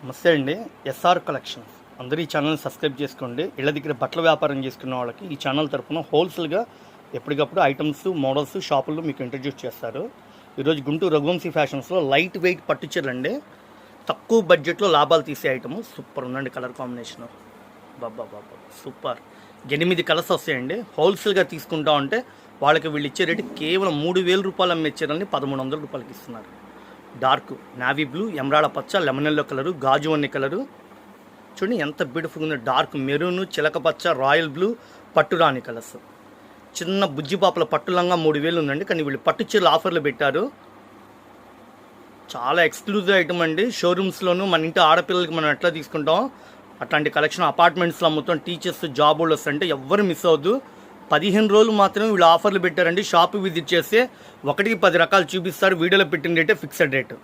నమస్తే అండి. SR collections అందరూ ఈ ఛానల్ని సబ్స్క్రైబ్ చేసుకోండి. ఇళ్ళ దగ్గర బట్టల వ్యాపారం చేసుకున్న వాళ్ళకి ఈ ఛానల్ తరఫున హోల్సేల్గా ఎప్పటికప్పుడు ఐటమ్స్ మోడల్స్ షాపుల్లో మీకు ఇంట్రడ్యూస్ చేస్తారు. ఈరోజు గుంటూరు రఘువంశీ ఫ్యాషన్స్లో లైట్ వెయిట్ పట్టు చీరలండి, తక్కువ బడ్జెట్లో లాభాలు తీసే ఐటమ్. సూపర్ ఉందండి కలర్ కాంబినేషన్. బాబా సూపర్. 8 కలర్స్ వస్తాయండి. హోల్సేల్గా తీసుకుంటా ఉంటే వాళ్ళకి వీళ్ళు ఇచ్చే రేటు కేవలం 3,000 రూపాయలు అమ్మే చీరల్ని 1,300 రూపాయలకి ఇస్తున్నారు. డార్క్ నావీ బ్లూ, ఎమరాల్డ్ పచ్చ, లెమన్ ఎల్లో కలరు, గాజు అన్ని కలరు చూడండి ఎంత బ్యూటిఫుల్గా ఉంది. డార్క్ మెరూన్, చిలక పచ్చ, రాయల్ బ్లూ, పట్టు రాణి కలర్స్. చిన్న బుజ్జి పాపల పట్టులంగా 3,000 ఉందండి, కానీ వీళ్ళు పట్టు చీరలు ఆఫర్లు పెట్టారు. చాలా ఎక్స్క్లూజివ్ ఐటమ్ అండి. షోరూమ్స్లోనూ మన ఇంటి ఆడపిల్లలకి మనం ఎట్లా తీసుకుంటాం అట్లాంటి కలెక్షన్ అపార్ట్మెంట్స్లో మొత్తం టీచర్స్ జాబ్ హోల్డర్స్ అంటే ఎవ్వరు మిస్ అవ్వద్దు. 15 రోజులు మాత్రమే వీళ్ళు ఆఫర్లు పెట్టారండి. షాప్ విజిట్ చేస్తే 1కి 10 రకాలు చూపిస్తారు. వీడియోలో పెట్టిన రేటే ఫిక్స్డ్ రేటు.